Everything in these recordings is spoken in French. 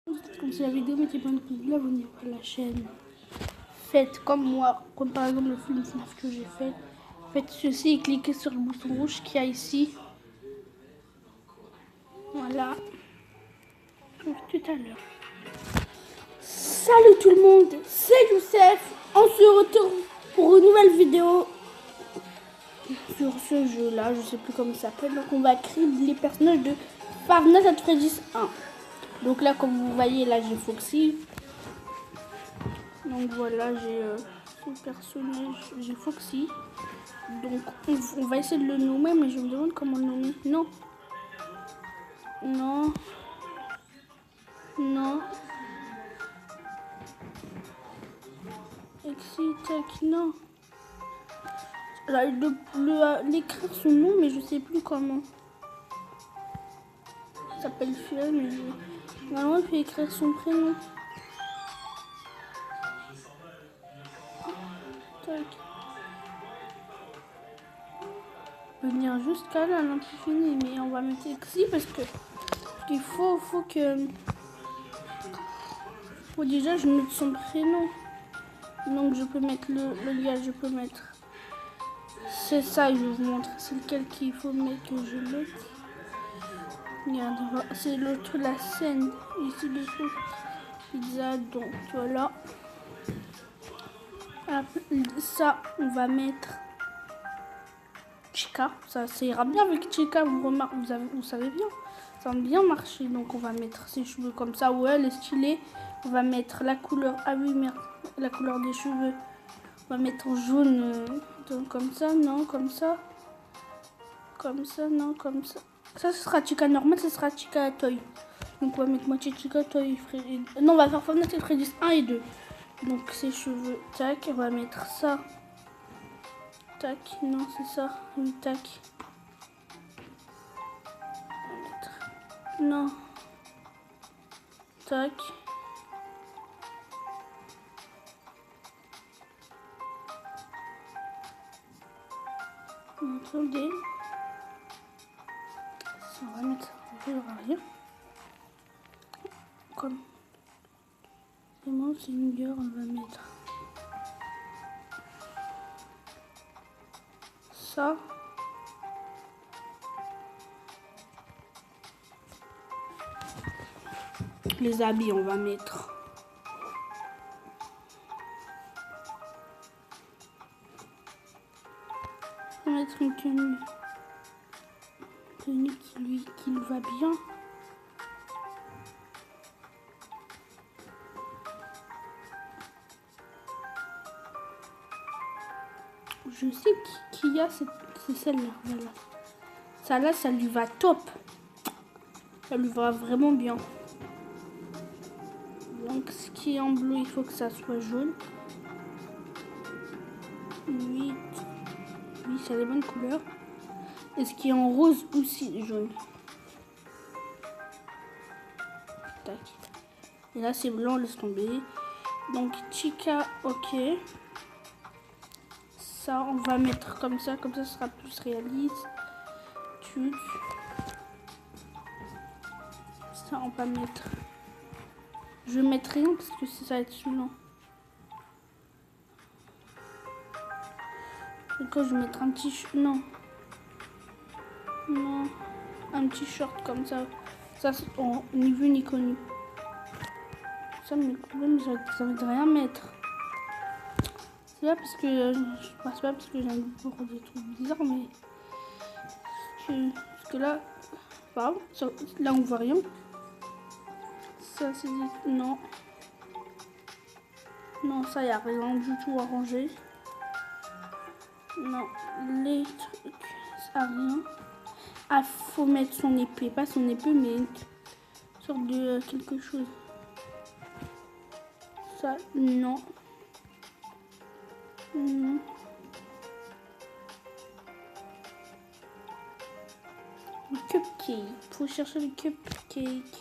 Comme si la vidéo n'était pas une prise de l'abonnement à la chaîne. Faites comme moi, comme par exemple le film FNAF que j'ai fait. Faites ceci et cliquez sur le bouton rouge qu'il y a ici. Voilà. Tout à l'heure. Salut tout le monde, c'est Youssef. On se retrouve pour une nouvelle vidéo sur ce jeu là, je sais plus comment ça s'appelle. Donc on va créer les personnages de Five Nights at Freddy's 1. Donc là comme vous voyez là j'ai Foxy. Donc voilà j'ai ce personnage, j'ai Foxy. Donc on va essayer de le nommer, mais je me demande comment le nommer. Non. Non. Non. Exitech, non. J'arrive de l'écrire son nom, mais je sais plus comment. Il s'appelle Phil, mais normalement il peut écrire son prénom. Tac. Venir jusqu'à là, l'infini, mais on va mettre Exi parce qu'il faut que. Faut déjà je mette son prénom. Donc je peux mettre le lien, je peux mettre. C'est ça, je vous montre. C'est lequel qu'il faut mettre que je mette. Regarde, c'est l'autre, la scène. Ici dessous. Pizza, donc voilà. Ça, on va mettre Chica. Ça ira bien avec Chica, vous savez bien. Ça va bien marcher. Donc on va mettre ses cheveux comme ça. Ouais, elle est stylée. On va mettre la couleur. Ah oui, merde. La couleur des cheveux. On va mettre en jaune. Comme ça, non, comme ça. Comme ça, non, comme ça. Ça, ce sera Chica normal, ce sera Chica Toy. Donc, on va mettre moitié Chica Toy. Non, on va faire Five Nights at Freddy's 1 et 2. Donc, ses cheveux, tac. On va mettre ça. Tac, non, c'est ça. Oui, tac. On va mettre... Non. Tac. Attendez. On va mettre un peu rien. Comme. Et moi, c'est une gueule, on va mettre ça. Les habits, on va mettre. On va mettre une tenue. Tenue qui lui va bien. Je sais qui a, c'est celle-là. Voilà. Ça là, ça lui va top. Ça lui va vraiment bien. Donc, ce qui est en bleu, il faut que ça soit jaune. 8. Oui, c'est les bonnes couleurs. Et ce qui est en rose aussi, jaune. Tac. Et là, c'est blanc, laisse tomber. Donc, Chica, ok. Ça, on va mettre comme ça ce sera plus réaliste. Tuc. Ça, on va mettre. Je vais mettre rien parce que ça va être saoulant. Et quand je vais mettre un petit. Non. Non. Un petit short comme ça. Ça, c'est ni vu ni connu. Ça, mais le problème, ça veut rien mettre. C'est pas parce que. C'est pas parce que j'ai un pour des trucs bizarres, mais. Parce que là. Pardon. Là, on voit rien. Ça, c'est. Non. Non, ça, y a rien du tout arrangé. Non. Les trucs. Ça, rien. Ah, faut mettre son épée. Pas son épée, mais une sorte de quelque chose. Ça, non. Non. Le cupcake. Faut chercher le cupcake.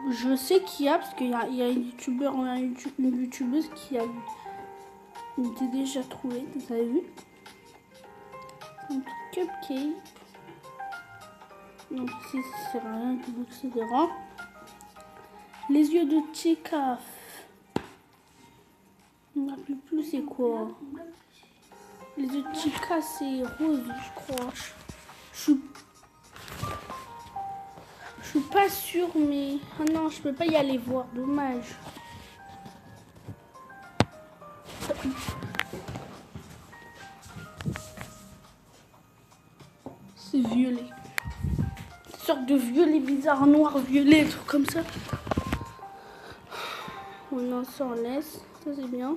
Je sais qu'il y a, parce qu'il y a une youtubeur, une youtubeuse qui a été déjà trouvée. Vous avez vu? Donc, cupcake. Donc, ici, c'est rien, etc. Les yeux de Chica. On ne rappelle plus c'est quoi. Les yeux de Chica, c'est rose, je crois. Je suis pas sûre, mais... Ah non, je peux pas y aller voir, dommage. C'est violet. Une sorte de violet bizarre, noir, violet, truc comme ça. On s'en laisse, ça c'est bien.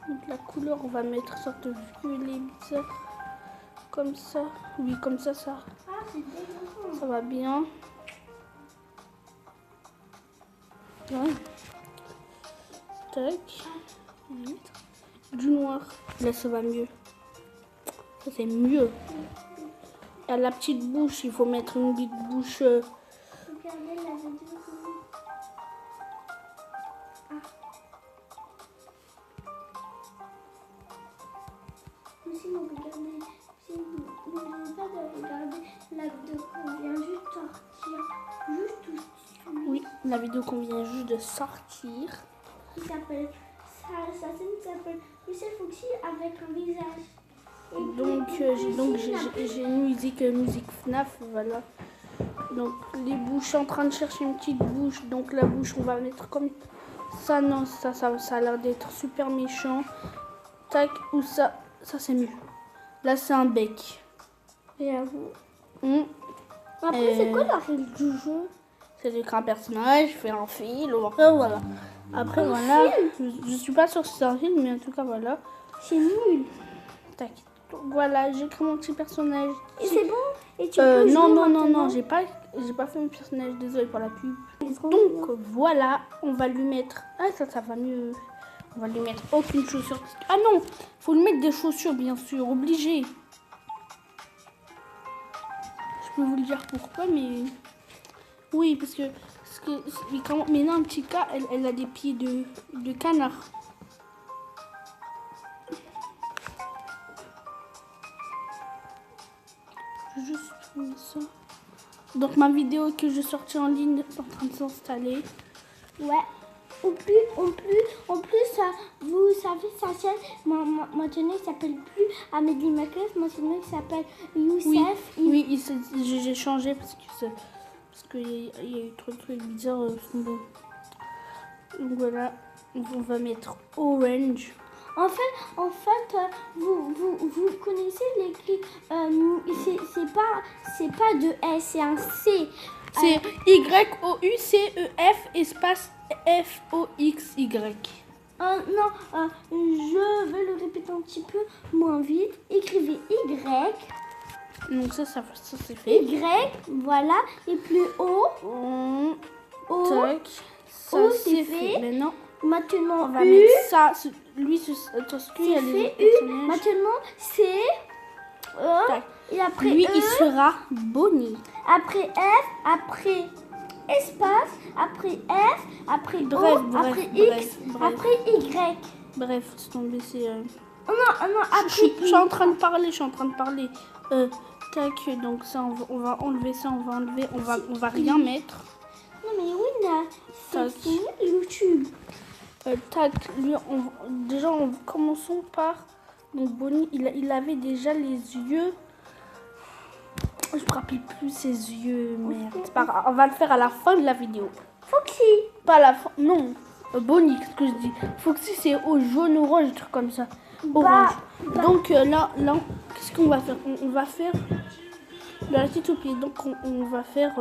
Donc la couleur, on va mettre une sorte de violet bizarre. Comme ça. Oui, comme ça, ça va bien. Ouais. Tac. Du noir. Là, ça va mieux. Ça, c'est mieux. À la petite bouche, il faut mettre une petite bouche. Regardez la vidéo. Si vous regardez, si vous n'oubliez pas de regarder la vidéo qu'on vient juste sortir, juste tout. Oui, la vidéo qu'on vient juste de sortir. Qui s'appelle, sa scène s'appelle Michel Foxy avec un visage. Donc j'ai une musique FNAF, voilà. Donc les bouches, je suis en train de chercher une petite bouche. Donc la bouche, on va mettre comme ça. Non, ça a l'air d'être super méchant. Tac, ou ça c'est mieux. Là c'est un bec. Et à vous. Après c'est quoi la règle du jeu? C'est d'écrire un personnage, faire un fil, voilà. Après voilà, je suis pas sûre si c'est un film, mais en tout cas voilà. C'est nul. Tac. Donc, voilà, j'ai créé mon petit personnage. Et c'est bon? Et tu peux non, j'ai pas fait mon personnage, désolé pour la pub. Donc voilà, on va lui mettre. Ah ça va mieux. On va lui mettre aucune chaussure. Ah non, faut lui mettre des chaussures bien sûr, obligé. Je peux vous le dire pourquoi, mais oui, parce que mais non, un petit cas, elle a des pieds de canard. Je vais juste trouver ça. Donc ma vidéo que je sortis en ligne est en train de s'installer. Ouais. En plus, vous savez, sa chaîne, maintenant il s'appelle plus Amélie Maclef, maintenant il s'appelle Youssef. Oui, j'ai changé parce qu'il y a eu trop de trucs bizarres. Donc voilà, on va mettre orange. En fait, vous connaissez l'écrit, c'est pas de S, c'est un C. C'est YOUCEF espace FOXY. Non, je vais le répéter un petit peu moins vite. Écrivez Y. Donc ça c'est fait. Y, voilà. Et plus O. Tac. Ça c'est fait. Maintenant, maintenant on va U. mettre ça. Lui, c'est fait U. Maintenant C. E. Et après lui, E. il sera Bonnie. Après F. Après espace. Après F. Après bref, O. Après X. Après Y. Bref, c'est tombé, c'est... Non, après je suis en train de parler. Tac, donc ça, on va enlever ça, on va rien mettre. Non mais oui, là, c'est YouTube. Tac, lui, déjà, commençons par... Donc Bonnie, il avait déjà les yeux... Je me rappelle plus ses yeux, merde. C'est pas grave, on va le faire à la fin de la vidéo. Foxy. Pas à la fin, non. Bonnie, qu'est-ce que je dis? Foxy, c'est au jaune, orange, truc comme ça. Orange. Donc là, qu'est-ce qu'on va faire? On va faire de la tête aux pieds. Donc on va faire...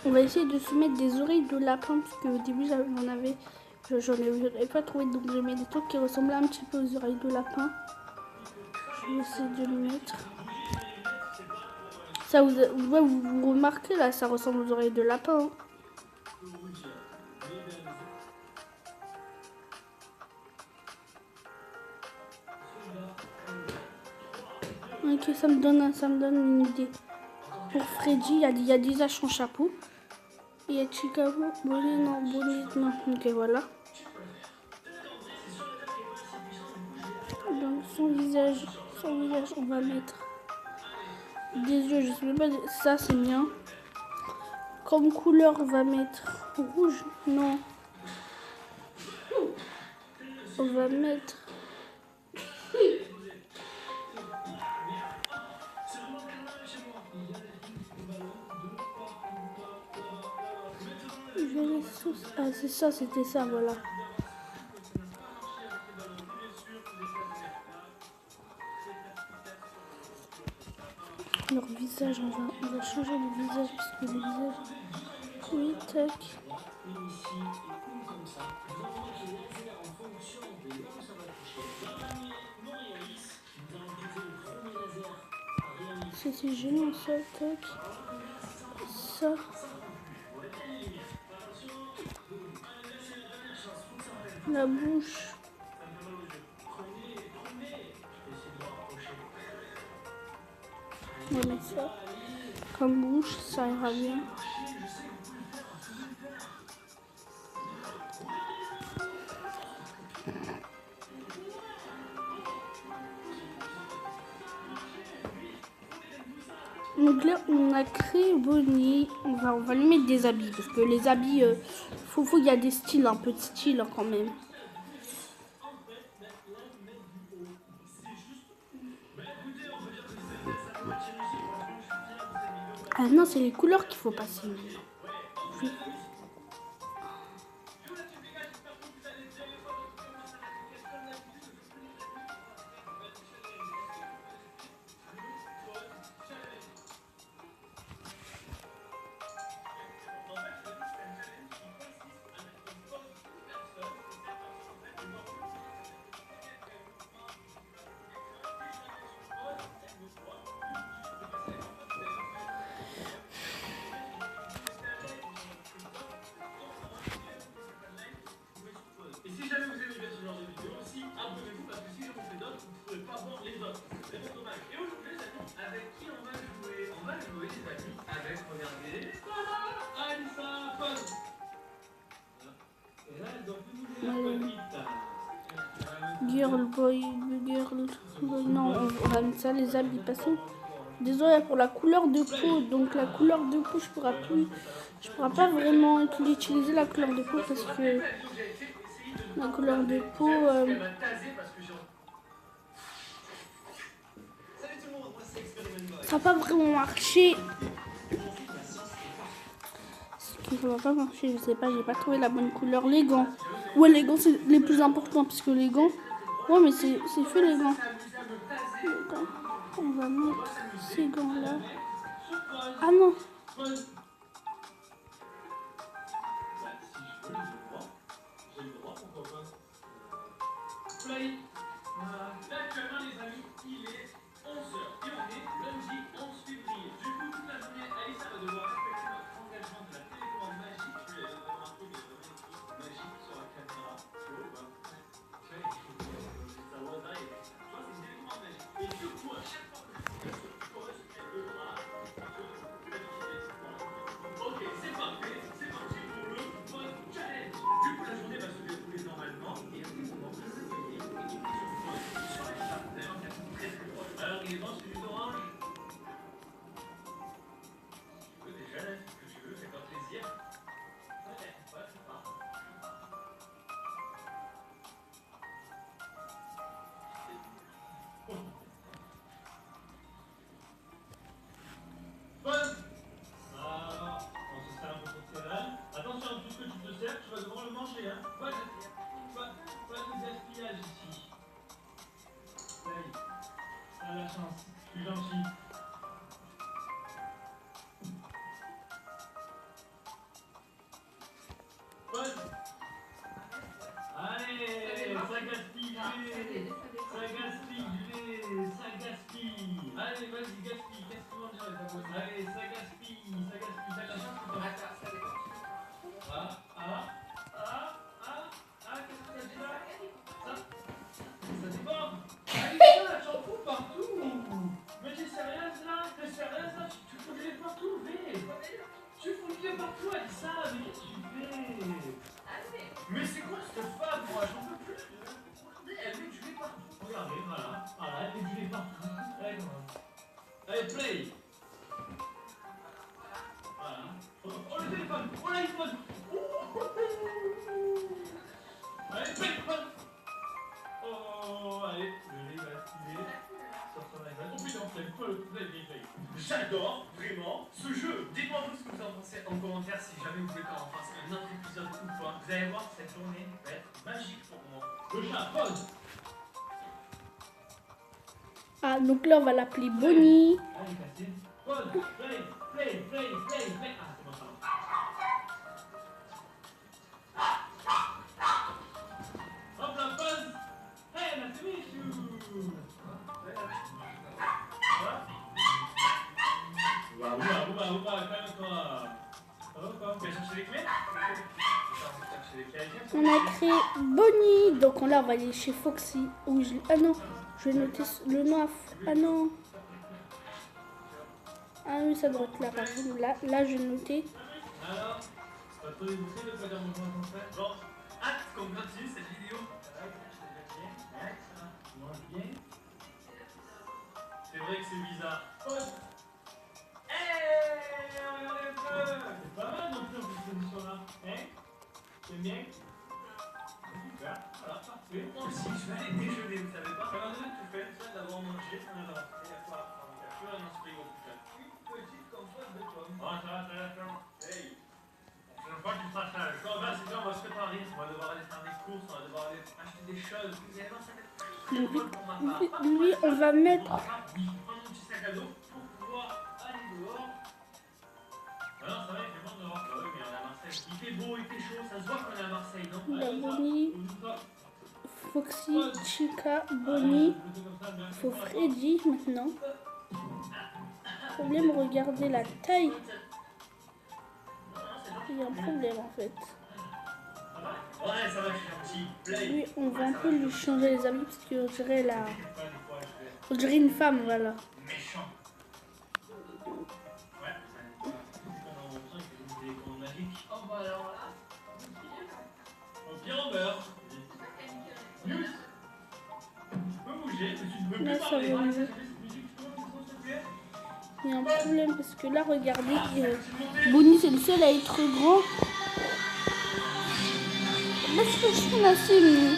On va essayer de se mettre des oreilles de lapin parce qu'au début j'en avais pas trouvé, donc j'ai mis des trucs qui ressemblaient un petit peu aux oreilles de lapin. Je vais essayer de le mettre. Ça, vous remarquez là, ça ressemble aux oreilles de lapin. Hein. Ok, ça me donne une idée. Pour Freddy, il y a déjà son chapeau. Il y a Chicago, bonnet, non. Ok, voilà. Donc son visage, on va mettre des yeux, je sais pas, ça c'est bien. Comme couleur, on va mettre rouge, non. On va mettre... Ah, c'est ça, c'était ça, voilà. Leur visage, on va changer le visage, parce que le visage... Oui, tac. C'est génial, ça, tac. Ça. La bouche. On va mettre ça. Comme bouche, ça ira bien. Donc là, on a créé Bonnie. On va lui mettre des habits. Parce que les habits, il y a des styles, un peu de style hein, quand même. Ah non, c'est les couleurs qu'il faut passer maintenant. Oui. Girl, boy, non, on va mettre ça, les habits, passons. Désolé pour la couleur de peau, donc la couleur de peau, je pourrais pas vraiment utiliser la couleur de peau parce que la couleur de peau, ça va pas vraiment marcher. Ça va pas marcher, je sais pas, j'ai pas trouvé la bonne couleur. Les gants, ouais, les gants c'est les plus importants puisque les gants, ouais, mais c'est fait les gants. On va mettre ces gants là. Ah non. Actuellement les amis, il est 11h et on est lundi 11 février. Du coup, toute la journée, Aïssa va devoir respecter notre engagement de la télécommande magique. Je lui ai notamment appris des domaines magiques sur la caméra. Tu vois ou pas? Ça va d'ailleurs. Tu vois, c'est une télécommande magique. Et du coup, à chaque fois que je pourrais se faire le bras, ok, c'est parfait. C'est parti pour le bon challenge. Du coup, la journée va se dérouler normalement. Et à tout moment, je vais gagner une émission sur la chatte. Alors, il est bon, celui d'orange. regardez, voilà. Voilà, et du les partout. Allez, commence. Allez, play. Voilà. Oh, le téléphone. Oh, l'iPhone. Allez, play. Oh, allez. Il va filer sur son iPhone. Oh putain, c'est le feu. J'adore vraiment ce jeu. Dites-moi vous ce que vous en pensez en commentaire si jamais vous voulez qu'on en fasse un autre épisode ou pas. Vous allez voir, cette journée va être magique pour moi. Le chat, pause. Ah, donc là, on va l'appeler Bonnie. Allez, Cassine. Pause. Play. Ah, c'est bon, ça va. Hop la pause. Hey, la finichou. Ouba, calme-toi. Ça va quoi? Tu vas chercher les clés? On a créé Bonnie. Donc là, on va aller chez Foxy. Ah non, je vais noter le nom. Ah non. Ah oui, ça doit être là, par exemple. Là, je vais noter. Alors, c'est pas trop dégoûté de pas dire bonjour à ton frère? Bon, hâte qu'on continue cette vidéo. Bien. C'est vrai que c'est bizarre. Pause. Hey, regardez un peu. C'est pas mal non plus en cette position-là. Hein? T'aimes bien? Super. Voilà, parfait. Moi aussi, je vais aller déjeuner, vous savez pas? Regardez ce que tu fais. Ça, d'abord manger, on a droit. Et à quoi? Tu as un esprit au putain. Une petite compote de pommes. Ah, ça va. Hey. Je veux pas que tu fasses ça. Quand là, c'est bien, on va se préparer. On va devoir aller faire des courses, on va devoir aller acheter des choses. Vous allez voir, ça va être très drôle pour ma part. Lui, on va mettre. Oui, prends mon petit sac à dos pour pouvoir aller dehors. Ah non, ça va, il fait bon dehors. Bah oui, mais on est à Marseille. Il fait beau, il fait chaud, ça se voit qu'on est à Marseille, non? La Bonnie, Foxy, Chica, Ah, Bonnie. Il faut Freddy maintenant. Problème, regardez la taille. Il y a un problème en fait. Ouais, ça va, je suis un petit play. Lui, on va un peu lui changer les habits parce qu'on dirait on dirait une femme, voilà. Méchant. Ouais, oh bah alors là. Au pire, on meurt. News. Tu peux bouger, mais tu ne peux Là, plus ça parler. va mieux. S'il te plaît. Il y a un problème parce que là, regardez, Bonnie c'est le seul à être grand. Parce que je suis assez.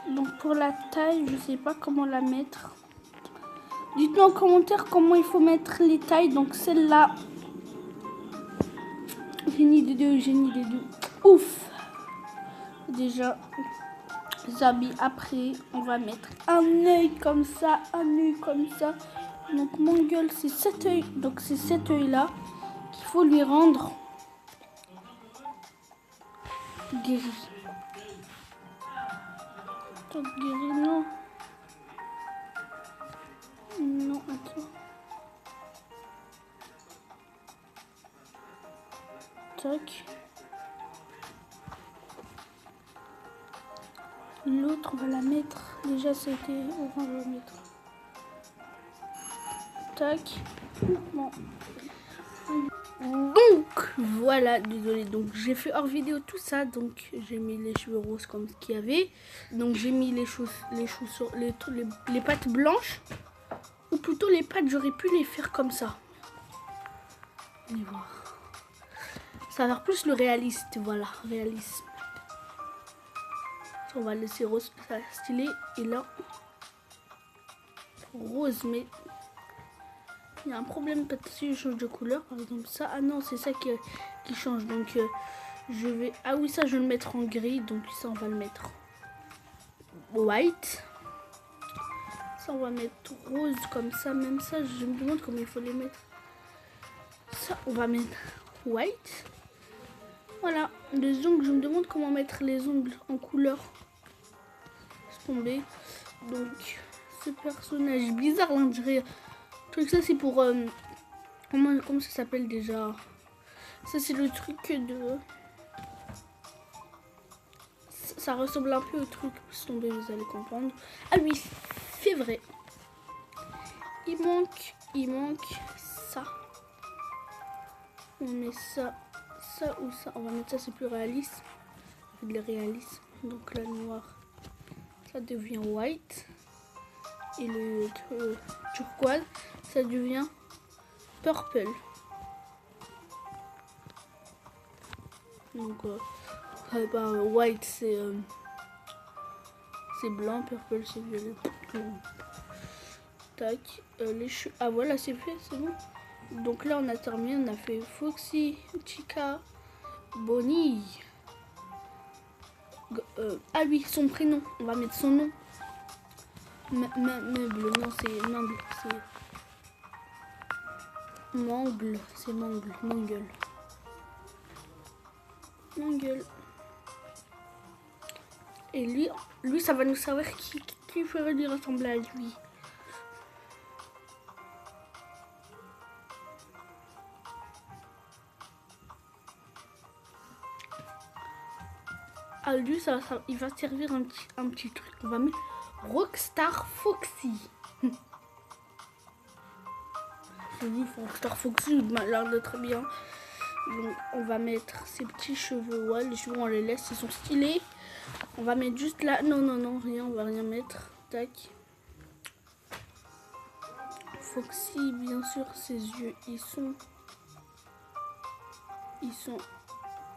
Donc pour la taille, je sais pas comment la mettre. Dites-moi en commentaire comment il faut mettre les tailles. Donc celle-là, j'ai une idée de ouf. Déjà, les habits. Après, on va mettre un œil comme ça, Donc mon gueule, c'est cet œil. Donc c'est cet œil-là qu'il faut lui rendre guéri. Donc guéri, non. Non, attends. Tac. L'autre, on va la mettre. Déjà, c'était orange, on va mettre. Tac. Bon. Donc, voilà, désolé. Donc, j'ai fait hors vidéo tout ça. Donc, j'ai mis les cheveux roses comme ce qu'il y avait. Donc, j'ai mis les pattes blanches. Ou plutôt, les pattes, j'aurais pu les faire comme ça. Allez voir. Ça va faire plus le réaliste, voilà, réalisme. On va laisser rose, ça stylé. Et là, rose, mais il y a un problème parce que si je change de couleur, par exemple ça. Ah non, c'est ça qui change. Donc je vais. Ah oui, ça je vais le mettre en gris. Donc ça on va le mettre white. Ça on va mettre rose comme ça. Même ça, je me demande comment il faut les mettre. Ça on va mettre white. Voilà, les ongles, je me demande comment mettre les ongles en couleur. Laisse tomber. Donc, ce personnage bizarre, on dirait. Truc, ça c'est pour. Comment ça s'appelle déjà? Ça c'est le truc de. Ça ressemble un peu au truc. Laisse tomber, vous allez comprendre. Ah oui, C'est vrai. Il manque ça. On met ça ou ça. On va mettre ça, c'est plus réaliste. De le réalisme. Donc la noire, ça devient white. Et le turquoise, ça devient purple. Donc white c'est blanc, purple c'est violet. Tac, les cheveux. Ah voilà, c'est fait, c'est bon. Donc là on a terminé, on a fait Foxy, Chica, Bonnie. Ah oui, son prénom, on va mettre son nom. Meuble, non c'est Mangle, c'est Mangle, c'est Mangle. Et lui ça va nous savoir qui ferait lui ressembler à lui. À lui, il va servir un petit truc. On va mettre Rockstar Foxy. C'est dit Rockstar Foxy, il m'a l'air de très bien. Donc, on va mettre ses petits cheveux. Ouais, les cheveux, on les laisse, ils sont stylés. On va mettre juste là. Non, rien, on va rien mettre. Tac. Foxy, bien sûr, ses yeux, ils sont.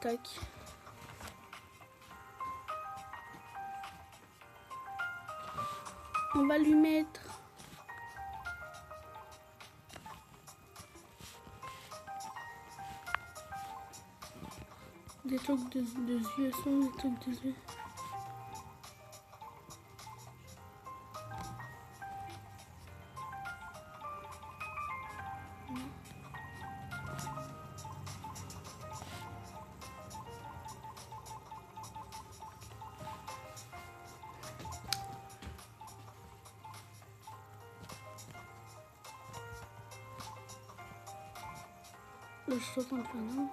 Tac. On va lui mettre des trucs de yeux, des trucs de yeux. Je saute un peu, non?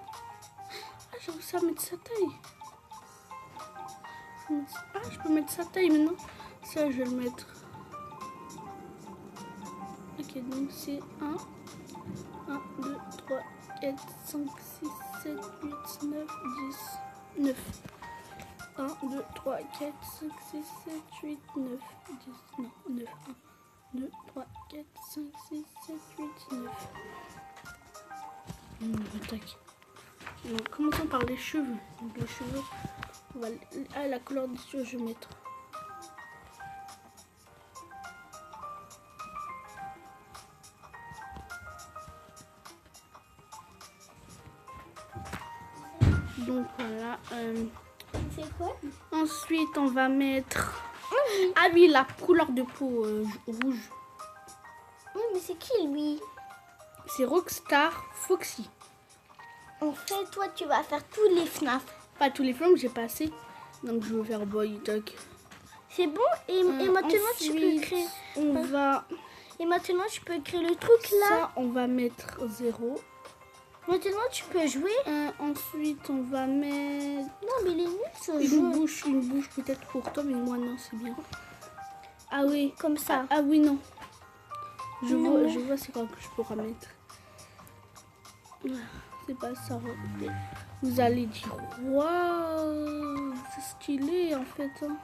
Ah, j'ai réussi à mettre sa taille. Je peux mettre sa taille maintenant. Ça, je vais le mettre. Ok, donc c'est 1, 2, 3, 4, 5, 6, 7, 8, 9, 10, 9. 1, 2, 3, 4, 5, 6, 7, 8, 9, 10, non, 9. 1, 2, 3, 4, 5, 6, 7, 8, 9. Tac. Donc, commençons par les cheveux. Donc, les cheveux, on va la couleur des cheveux, je vais mettre. Donc voilà. C'est quoi? Ensuite, on va mettre. Ah oui, la couleur de peau rouge. Oui, mais c'est qui lui? C'est Rockstar Foxy. En fait, toi, tu vas faire tous les FNAF. Pas tous les flammes, j'ai pas assez. Donc je vais faire Boy Talk. C'est bon? Et maintenant, tu peux créer. On va. Et maintenant, tu peux créer le truc là. Ça, on va mettre 0. Maintenant, tu peux jouer. Ensuite, on va mettre. Non, mais il est nul ce Une jeu. bouche peut-être pour toi, mais moi non, c'est bien. Ah oui. Comme ça. Ah oui, non. Je Non. vois c'est quoi que je pourrais mettre. C'est pas ça. Vous allez dire, waouh, c'est stylé en fait. Hein.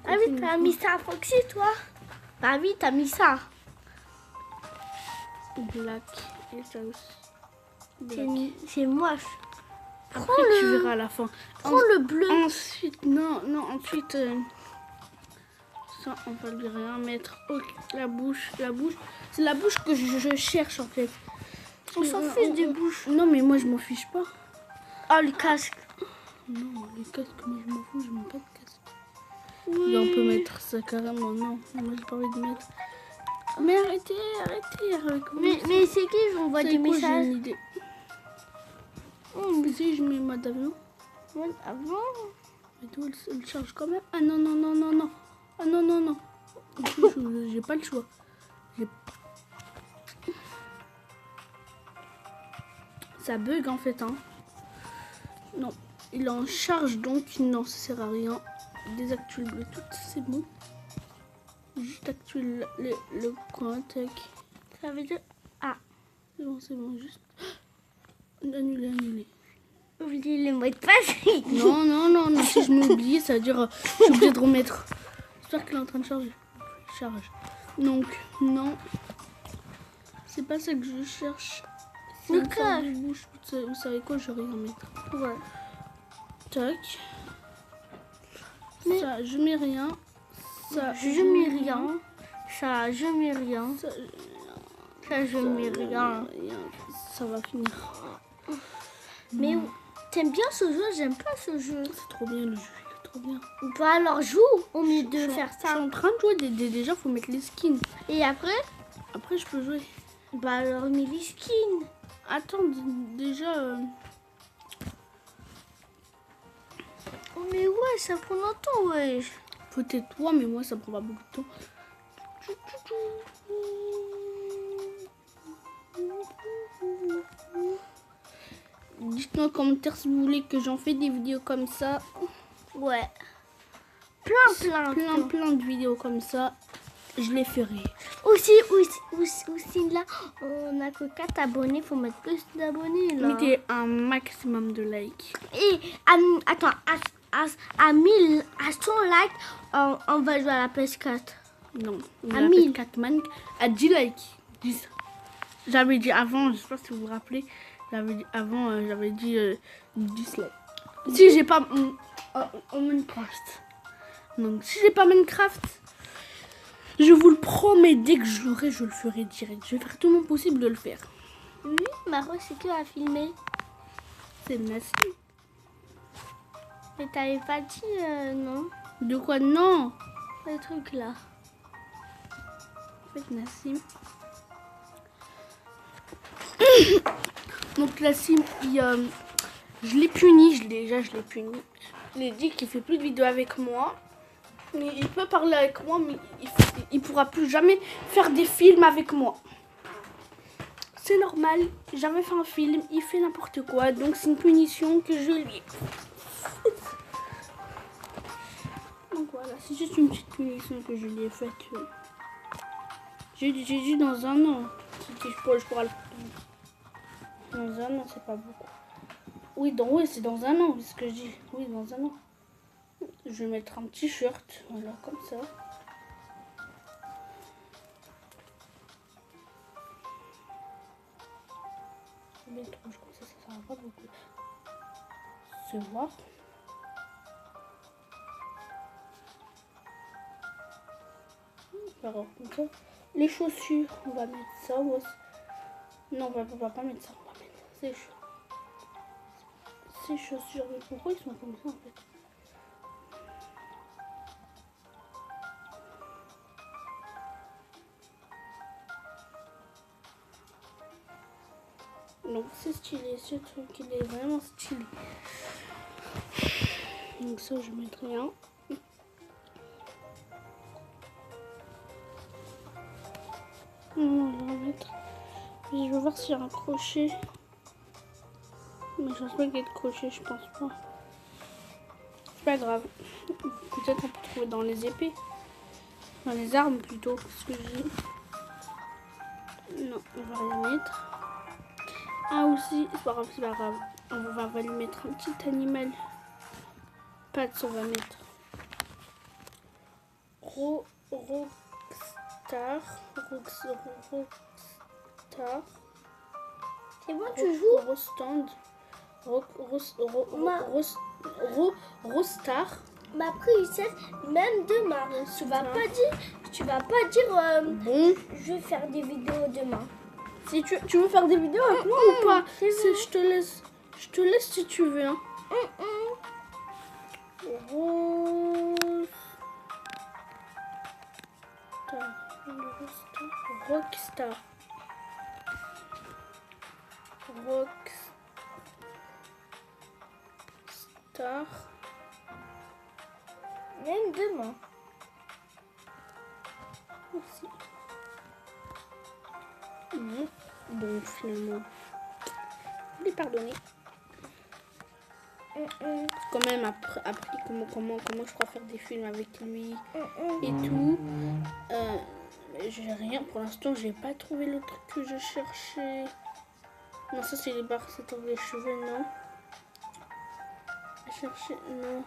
Ah oui, t'as mis ça à Foxy, toi? Bah oui, t'as mis ça. Black et ça aussi. C'est moche. Après, tu verras à la fin. Prends le bleu. Ensuite, ensuite, ça, on va lui rien mettre. Ok, la bouche, c'est la bouche que je cherche en fait. On s'en fiche des bouches. Non, mais moi je m'en fiche pas. Oh, le casque. Non, les casques, moi je m'en fous, je mets pas de casque. Oui. Là, on peut mettre ça carrément, non. Moi j'ai pas envie de mettre. Mais arrêtez avec moi. Mais c'est qui? Je m'envoie des J'ai messages. une idée. Mais si je mets mode avion. Avant. Mais tout, elle charge quand même. Ah non. Ah non. J'ai pas le choix. Ça bug en fait, hein. Non, il est en charge donc non, ça sert à rien. désactuer le Bluetooth, c'est bon. Juste activer le coin, tac. Ça veut dire... Ah, C'est bon, juste... Annuler. oubliez le mot de passe. Non, si je m'oublie, ça veut dire je suis obligée de remettre. J'espère qu'elle est en train de charger. Charge. Donc, non. C'est pas ça que je cherche. C'est une sorte de bouche. Vous savez quoi, je vais rien mettre. Ouais. Tac. Ça, je mets rien. Ça, Je mets rien. Ça, je mets rien. Ça, Ça, je mets rien. Ça va finir. Mais t'aimes bien ce jeu? J'aime pas ce jeu. C'est trop bien le jeu, il est trop bien. Bah alors joue au mieux de faire Je suis ça. en train de jouer, déjà faut mettre les skins. Et après? Après je peux jouer. Bah alors mets les skins. Attends, déjà... Oh mais ouais, ça prend longtemps, ouais. Peut-être toi, mais moi ça prend pas beaucoup de temps. Dites-moi en commentaire si vous voulez que j'en fais des vidéos comme ça. Ouais. Plein. Plein de vidéos comme ça. Je les ferai. Aussi là, on a que 4 abonnés, faut mettre plus d'abonnés là. Mettez un maximum de likes. Et attends, à 100 likes, on va jouer à la PS4. Non, À on 1000. 4 man à 10 likes. 10. J'avais dit avant, je sais pas si vous vous rappelez, j'avais dit 10 likes. Si j'ai pas Minecraft. Donc si j'ai pas Minecraft, je vous le promets, dès que je l'aurai, je le ferai direct. Je vais faire tout mon possible de le faire. Oui, Maro, c'est qui a filmé? C'est Nassim. Mais t'avais pas dit non, De quoi? Non. le truc là. En fait, Nassim. Donc Nassim, je l'ai puni, je l'ai puni. Il a dit qu'il fait plus de vidéos avec moi. Mais il peut parler avec moi, mais il pourra plus jamais faire des films avec moi. C'est normal, j'avais fait un film, il fait n'importe quoi, donc c'est une punition que je lui ai. Donc voilà, c'est juste une petite punition que je lui ai faite. J'ai dit dans un an. Je pourrais le... Dans un an, c'est pas beaucoup. Oui, c'est dans un an, c'est ce que je dis. Oui, dans un an. Je vais mettre un petit shirt, voilà, comme ça. Je vais mettre rouge, comme ça sert pas beaucoup. Se voir. Alors, comme ça. Les chaussures, on va mettre ça. Non, on va pas mettre ça, on va mettre ces chaussures. Mais pourquoi ils sont comme ça en fait? Donc c'est stylé, ce truc il est vraiment stylé. Donc ça je mettrai rien. Non, on va mettre. Je vais voir s'il y a un crochet. Mais je pense pas qu'il y ait de crochet, je pense pas. C'est pas grave. Peut-être on peut trouver dans les épées. Dans les armes plutôt, ce que je dis. Non, on va rien mettre. Ah aussi, c'est pas grave. On va lui mettre un petit animal. Pas de ça, on va mettre Rockstar. C'est bon, tu joues? Rostand. Rostar. Ma princesse, même demain, tu vas pas dire Bon. je vais faire des vidéos demain. Si tu veux faire des vidéos avec moi ou pas? Je te laisse si tu veux. Hein. Rockstar. Même demain. Aussi. Bon, finalement, je l'ai pardonné. Quand même appris comment je crois faire des films avec lui et tout. J'ai rien pour l'instant, j'ai pas trouvé le truc que je cherchais. Non, ça c'est les barres, c'est pour les cheveux, non. Chercher, non.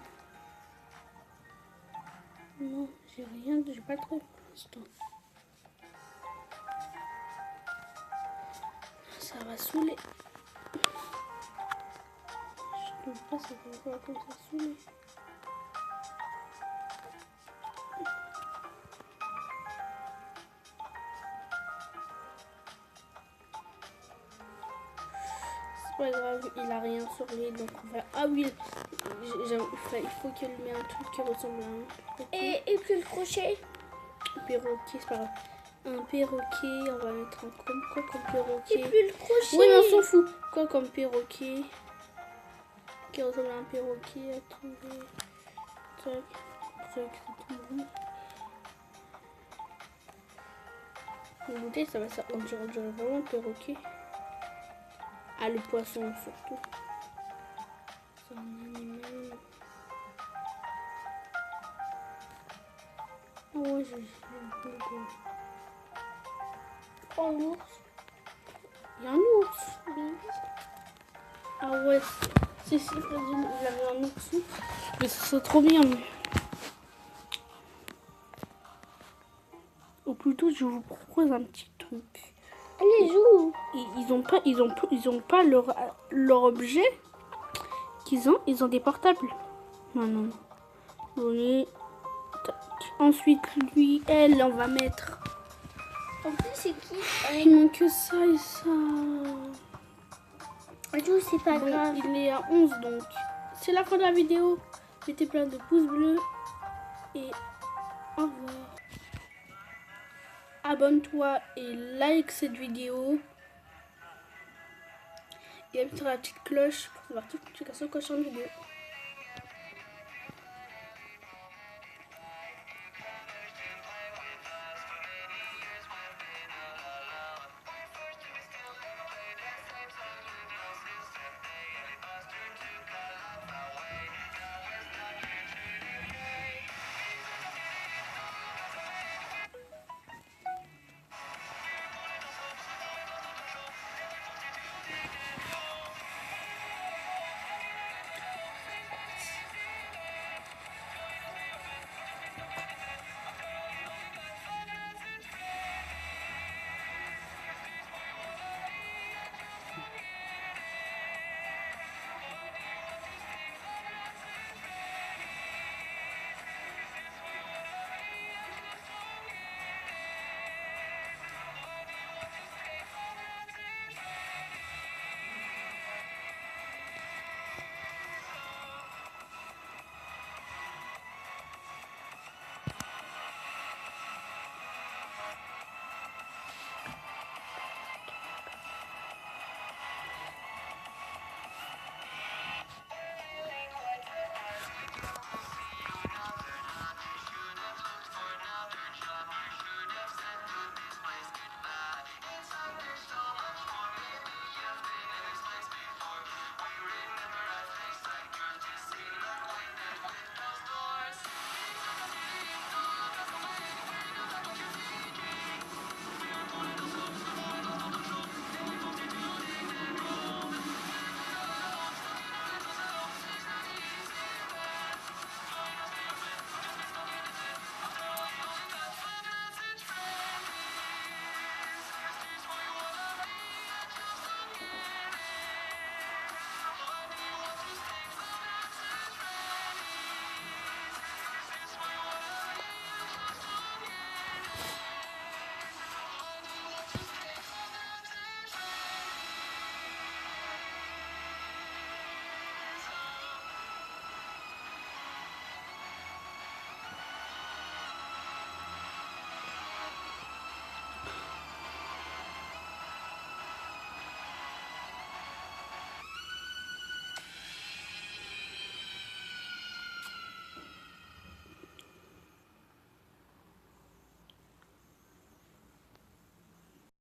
Non, j'ai rien, j'ai pas trouvé pour l'instant. Ça va saouler. Je trouve pas, ça va comme ça saouler. C'est pas grave, il a rien sur lui, donc on va... Ah oui, il faut qu'il lui mette un truc qui ressemble à un perroquet. Et puis le crochet. Perroquet, c'est pas grave. Un perroquet, on va mettre un quoi comme perroquet. Et puis le crochet. Oui, mais on s'en fout. Quoi comme perroquet qui ressemble à un perroquet à trouver. Tac, tac, c'est tout bon. Le bouteille, ça va, ça. On dirait vraiment un perroquet. Ah, le poisson surtout. C'est un animal. Oh ouais, j'ai un peu de... En ours. Il y a un ours. Ah ouais, si, j'avais un ours. Mais c'est trop bien. Ou plutôt, je vous propose un petit truc. Allez, joue. Ils ont pas leur objet qu'ils ont. Ils ont des portables. Non. Donnez. Ensuite, lui, elle, on va mettre. En plus, c'est qui? Il manque que ça et ça. Joue, c'est pas Bon, grave. il est à 11 donc. C'est la fin de la vidéo. Mettez plein de pouces bleus. Et au revoir. Abonne-toi et like cette vidéo. Et appuie sur la petite cloche pour savoir toutes les notifications quand je sors une vidéo.